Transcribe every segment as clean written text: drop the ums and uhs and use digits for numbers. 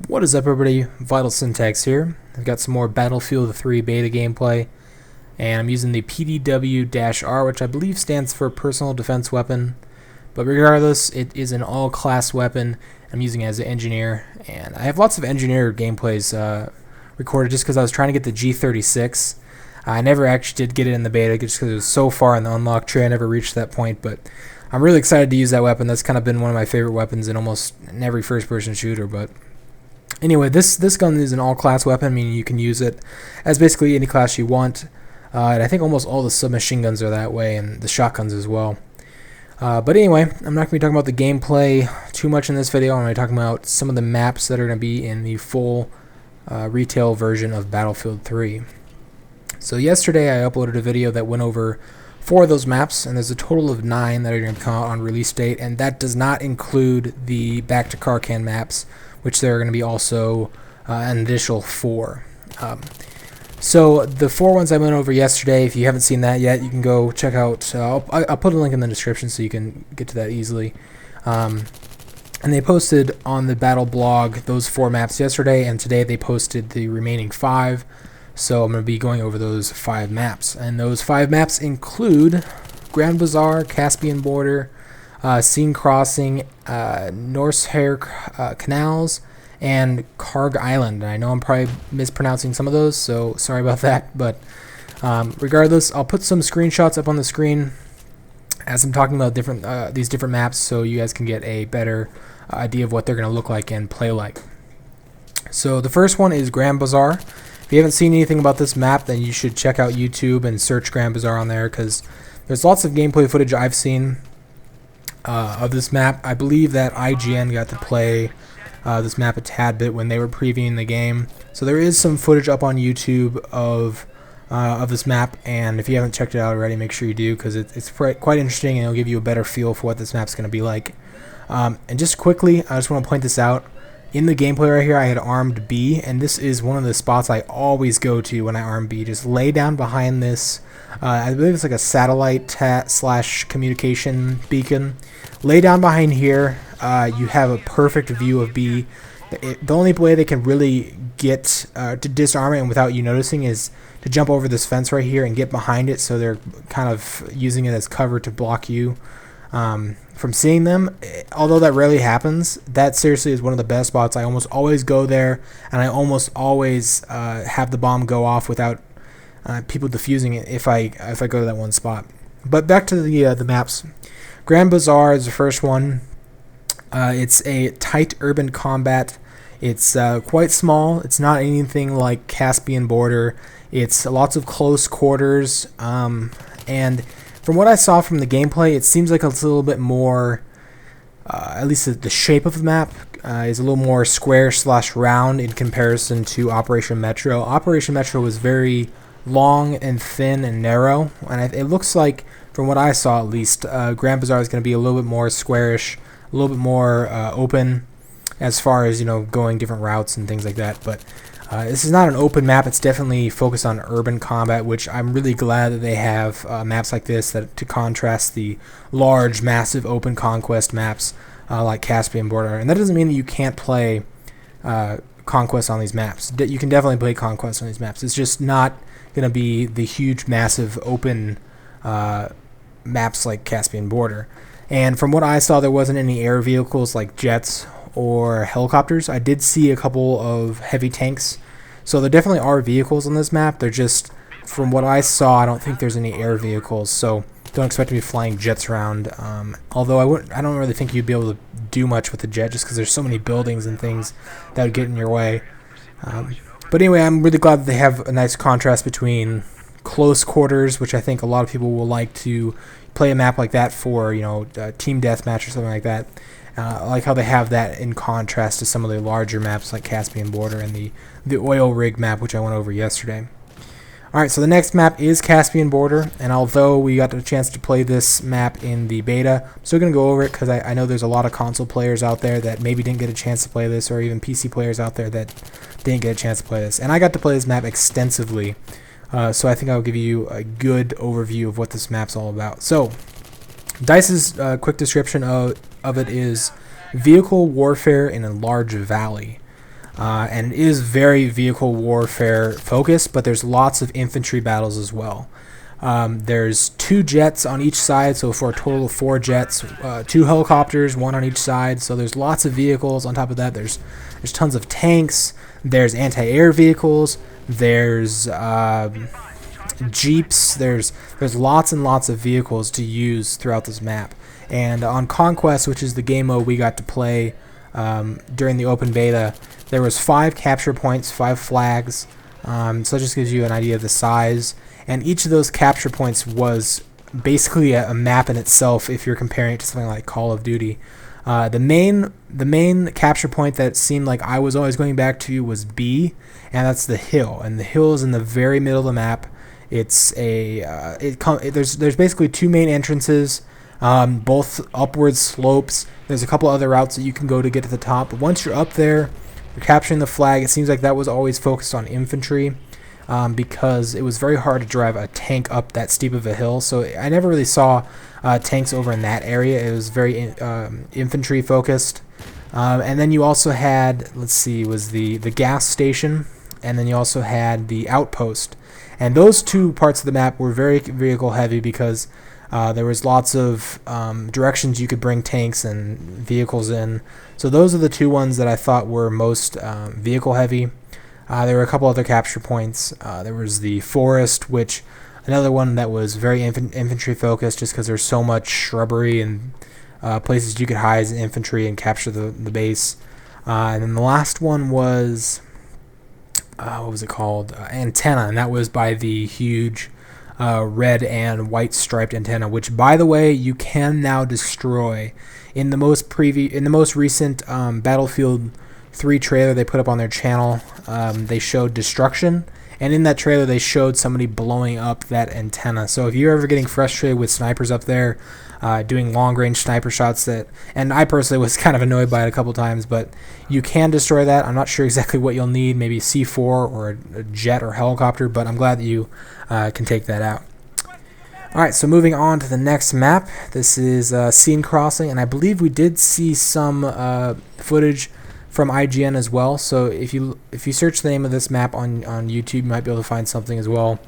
What is up, everybody? VitalSyntax here. I've got some more Battlefield 3 beta gameplay, and I'm using the pdw-r, which I believe stands for Personal Defense Weapon. But regardless, it is an all-class weapon. I'm using it as an engineer, and I have lots of engineer gameplays recorded just because I was trying to get the G36. I never actually did get it in the beta just because it was so far in the unlock tree. I never reached that point, but I'm really excited to use that weapon. That's kind of been one of my favorite weapons in almost every first-person shooter, but anyway, this gun is an all-class weapon, meaning you can use it as basically any class you want. And I think almost all the submachine guns are that way, and the shotguns as well. But anyway, I'm not going to be talking about the gameplay too much in this video. I'm going to be talking about some of the maps that are going to be in the full retail version of Battlefield 3. So yesterday I uploaded a video that went over 4 of those maps, and there's a total of 9 that are going to come out on release date, and that does not include the back to Kharg maps, which there are going to be also an additional 4. So the 4 ones I went over yesterday, if you haven't seen that yet, you can go check out. I'll put a link in the description so you can get to that easily. And they posted on the Battle blog those 4 maps yesterday, and today they posted the remaining 5. So I'm going to be going over those 5 maps. And those 5 maps include Bazaar, Caspian border, Seine crossing, Noshahr, Canals, and Kharg Island. And I know I'm probably mispronouncing some of those, so sorry about that. But regardless, I'll put some screenshots up on the screen as I'm talking about these different maps, so you guys can get a better idea of what they're going to look like and play like. So the first one is Bazaar. If you haven't seen anything about this map, then you should check out YouTube and search Bazaar on there, because there's lots of gameplay footage I've seen of this map. I believe that IGN got to play this map a tad bit when they were previewing the game. So there is some footage up on YouTube of this map, and if you haven't checked it out already, make sure you do, because it's quite interesting, and it'll give you a better feel for what this map's going to be like. And just quickly, I just want to point this out. In the gameplay right here, I had armed B, and this is one of the spots I always go to when I arm B. Just lay down behind this, I believe it's like a satellite slash communication beacon. Lay down behind here, you have a perfect view of B. The only way they can really get to disarm it and without you noticing is to jump over this fence right here and get behind it, so they're kind of using it as cover to block you from seeing them. Although that rarely happens, that seriously is one of the best spots. I almost always go there, and I almost always have the bomb go off without people defusing it if I go to that one spot. But back to the maps. Bazaar is the first one. It's a tight urban combat. It's quite small. It's not anything like Caspian border. It's lots of close quarters, and from what I saw from the gameplay, it seems like it's a little bit more, at least the shape of the map is a little more square slash round in comparison to Operation Metro. Operation Metro was very long and thin and narrow, and it looks like, from what I saw at least, Bazaar is going to be a little bit more squarish, a little bit more open as far as, going different routes and things like that. But this is not an open map. It's definitely focused on urban combat, which I'm really glad that they have maps like this to contrast the large, massive open conquest maps like Caspian border. And that doesn't mean that you can't play conquest on these maps. You can definitely play conquest on these maps. It's just not going to be the huge, massive open maps like Caspian border. And from what I saw, there wasn't any air vehicles like jets or helicopters. I did see a couple of heavy tanks, so there definitely are vehicles on this map. They're just, from what I saw, I don't think there's any air vehicles, so don't expect to be flying jets around. Although I don't really think you'd be able to do much with the jet, just because there's so many buildings and things that would get in your way. But anyway, I'm really glad that they have a nice contrast between close quarters, which I think a lot of people will like to play a map like that for, team deathmatch or something like that. I like how they have that in contrast to some of the larger maps like Caspian border and the oil rig map, which I went over yesterday. Alright, so the next map is Caspian border, and although we got the chance to play this map in the beta, I'm still going to go over it because I know there's a lot of console players out there that maybe didn't get a chance to play this, or even PC players out there that didn't get a chance to play this. And I got to play this map extensively, so I think I'll give you a good overview of what this map's all about. So, DICE's quick description of it is vehicle warfare in a large valley. and it is very vehicle warfare focused, but there's lots of infantry battles as well. There's 2 jets on each side, so for a total of 4 jets, 2 helicopters, 1 on each side. So there's lots of vehicles. On top of that, there's tons of tanks. There's anti-air vehicles. There's jeeps. There's lots and lots of vehicles to use throughout this map. And on Conquest, which is the game mode we got to play during the open beta, there was 5 capture points, 5 flags. So it just gives you an idea of the size. And each of those capture points was basically a map in itself if you're comparing it to something like Call of Duty. The main capture point that seemed like I was always going back to was B, and that's the hill. And the hill is in the very middle of the map. It's there's basically 2 main entrances, both upward slopes. There's a couple other routes that you can go to get to the top. But once you're up there, you're capturing the flag. It seems like that was always focused on infantry. Because it was very hard to drive a tank up that steep of a hill, so I never really saw tanks over in that area. It was very infantry focused. And then you also had, let's see, was the gas station, and then you also had the outpost. And those 2 parts of the map were very vehicle heavy because there was lots of directions you could bring tanks and vehicles in. So those are the 2 ones that I thought were most vehicle heavy. There were a couple other capture points. There was the forest, which another one that was very infantry focused, just because there's so much shrubbery and places you could hide as infantry and capture the base. And then the last one was what was it called? Antenna, and that was by the huge red and white striped antenna, which, by the way, you can now destroy. In the most recent Battlefield 3 trailer they put up on their channel, they showed destruction, and in that trailer they showed somebody blowing up that antenna. So if you're ever getting frustrated with snipers up there doing long range sniper shots, and I personally was kind of annoyed by it a couple times, but you can destroy that. I'm not sure exactly what you'll need, maybe C4 or a jet or helicopter, but I'm glad that you can take that out. Alright, so moving on to the next map. This is Seine Crossing, and I believe we did see some footage from IGN as well. So if you search the name of this map on YouTube, you might be able to find something as well.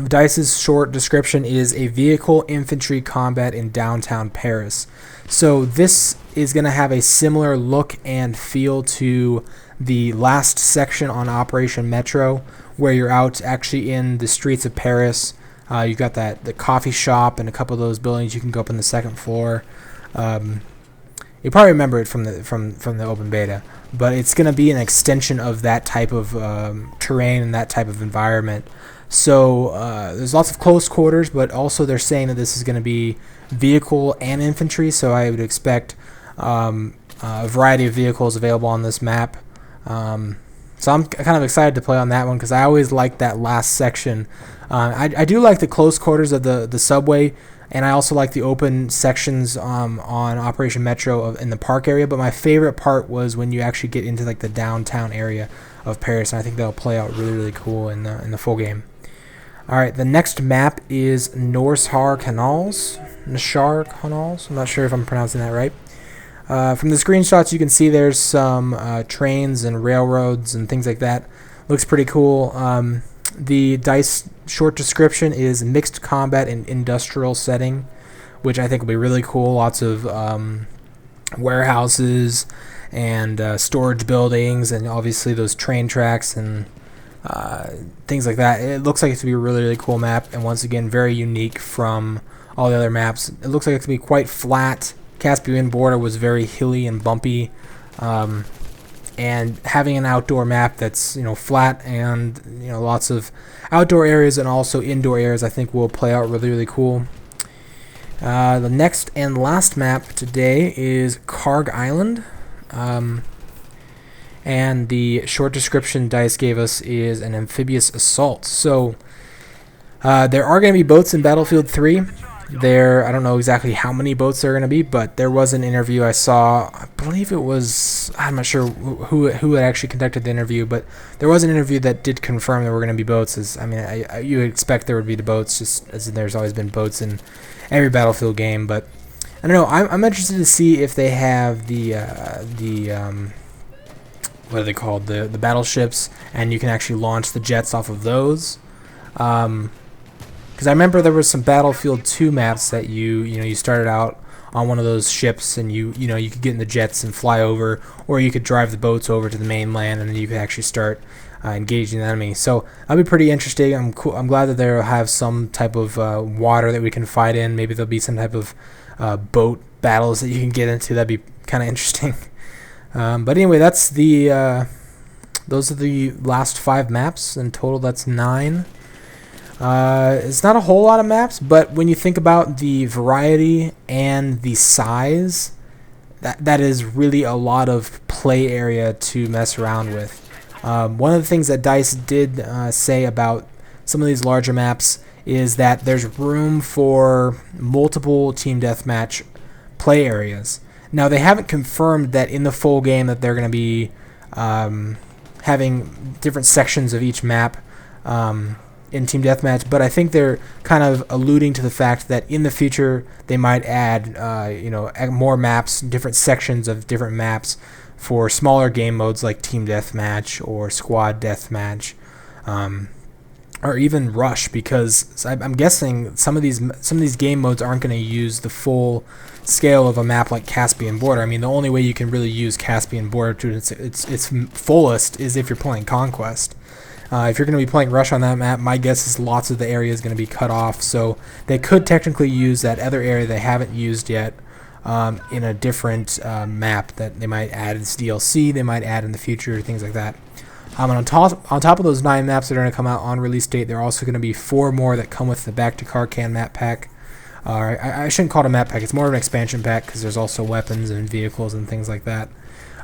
DICE's short description is a vehicle infantry combat in downtown Paris. So this is going to have a similar look and feel to the last section on Operation Metro, where you're out actually in the streets of Paris. You've got the coffee shop and a couple of those buildings. You can go up on the 2nd floor. You probably remember it from the open beta, but it's going to be an extension of that type of terrain and that type of environment. So there's lots of close quarters, but also they're saying that this is going to be vehicle and infantry, so I would expect a variety of vehicles available on this map. So I'm kind of excited to play on that one because I always like that last section. I do like the close quarters of the subway, and I also like the open sections on Operation Metro in the park area, but my favorite part was when you actually get into like the downtown area of Paris, and I think that'll play out really, really cool in the full game. Alright, the next map is Noshahr Canals. Noshahr Canals? I'm not sure if I'm pronouncing that right. From the screenshots you can see there's some trains and railroads and things like that. Looks pretty cool. The DICE short description is mixed combat and industrial setting, which I think will be really cool. Lots of warehouses and storage buildings, and obviously those train tracks and things like that. It looks like it's going to be a really, really cool map, and once again, very unique from all the other maps. It looks like it's going to be quite flat. Caspian border was very hilly and bumpy. And having an outdoor map that's flat and lots of outdoor areas and also indoor areas, I think will play out really, really cool. The next and last map today is Kharg Island, and the short description DICE gave us is an amphibious assault. So there are going to be boats in Battlefield 3. I don't know exactly how many boats there are going to be, but there was an interview I saw. I believe it was, I'm not sure who had actually conducted the interview, but there was an interview that did confirm there were going to be boats. You would expect there would be the boats, just as there's always been boats in every Battlefield game. But I don't know. I'm interested to see if they have the what are they called, the battleships, and you can actually launch the jets off of those. Because I remember there was some Battlefield 2 maps that you started out on one of those ships, and you could get in the jets and fly over, or you could drive the boats over to the mainland, and then you could actually start engaging the enemy. So that'll be pretty interesting. I'm glad that they'll have some type of water that we can fight in. Maybe there'll be some type of boat battles that you can get into. That'd be kind of interesting. But anyway, that's those are the last 5 maps. In total, that's 9. It's not a whole lot of maps, but when you think about the variety and the size, that is really a lot of play area to mess around with. One of the things that DICE did say about some of these larger maps is that there's room for multiple team deathmatch play areas. Now, they haven't confirmed that in the full game that they're going to be having different sections of each map in team deathmatch, but I think they're kind of alluding to the fact that in the future they might add more maps, different sections of different maps for smaller game modes like team deathmatch or squad deathmatch, or even rush, because I'm guessing some of these game modes aren't going to use the full scale of a map like Caspian Border. I mean, the only way you can really use Caspian Border to its fullest is if you're playing Conquest. If you're going to be playing Rush on that map, my guess is lots of the area is going to be cut off, so they could technically use that other area they haven't used yet in a different map that they might add as DLC, they might add in the future, things like that. And on top of those 9 maps that are going to come out on release date, there are also going to be 4 more that come with the Back to Kharg map pack. I shouldn't call it a map pack, it's more of an expansion pack, because there's also weapons and vehicles and things like that.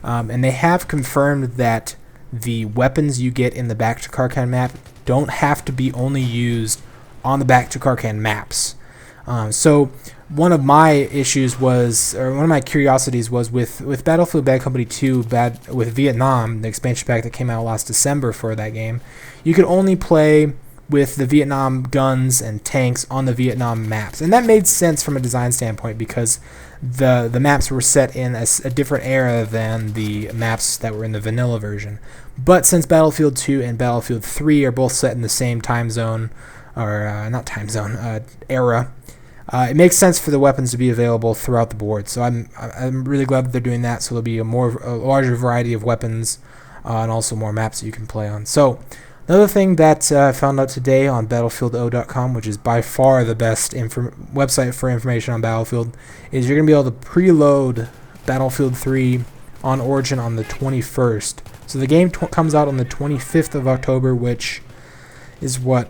And they have confirmed that the weapons you get in the Back to Kharg map don't have to be only used on the Back to Kharg maps. So one of my issues was, or one of my curiosities was with Battlefield Bad Company 2, with Vietnam, the expansion pack that came out last December for that game, you could only play with the Vietnam guns and tanks on the Vietnam maps. And that made sense from a design standpoint, because the maps were set in a different era than the maps that were in the vanilla version. But since Battlefield 2 and Battlefield 3 are both set in the same time zone, or not time zone, era, it makes sense for the weapons to be available throughout the board. So I'm really glad that they're doing that, so there'll be a larger variety of weapons and also more maps that you can play on. So another thing that I found out today on battlefield-o.com, which is by far the best website for information on Battlefield, is you're going to be able to preload Battlefield 3 on Origin on the 21st. So the game comes out on the 25th of October, which is what,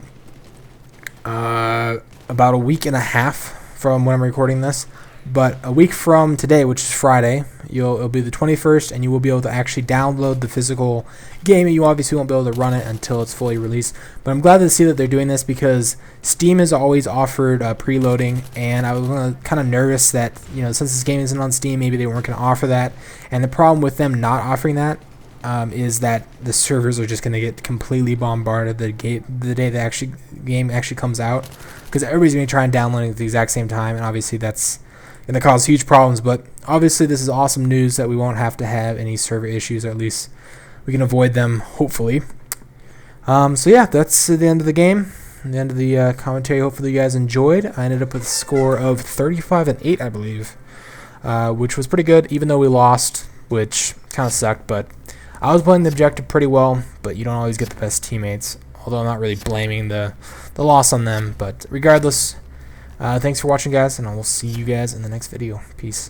about a week and a half from when I'm recording this. But a week from today, which is Friday, it'll be the 21st, and you will be able to actually download the physical game. You obviously won't be able to run it until it's fully released. But I'm glad to see that they're doing this, because Steam has always offered preloading, and I was kind of nervous that, since this game isn't on Steam, maybe they weren't going to offer that. And the problem with them not offering that is that the servers are just going to get completely bombarded the day the game actually comes out, because everybody's going to try and download it at the exact same time, and obviously that's going to cause huge problems. But obviously this is awesome news that we won't have to have any server issues, or at least we can avoid them, hopefully. So yeah, that's the end of the game, the end of the commentary. Hopefully you guys enjoyed. I ended up with a score of 35-8, I believe, which was pretty good, even though we lost, which kind of sucked. But I was playing the objective pretty well, but you don't always get the best teammates, although I'm not really blaming the loss on them. But regardless, thanks for watching, guys, and I will see you guys in the next video. Peace.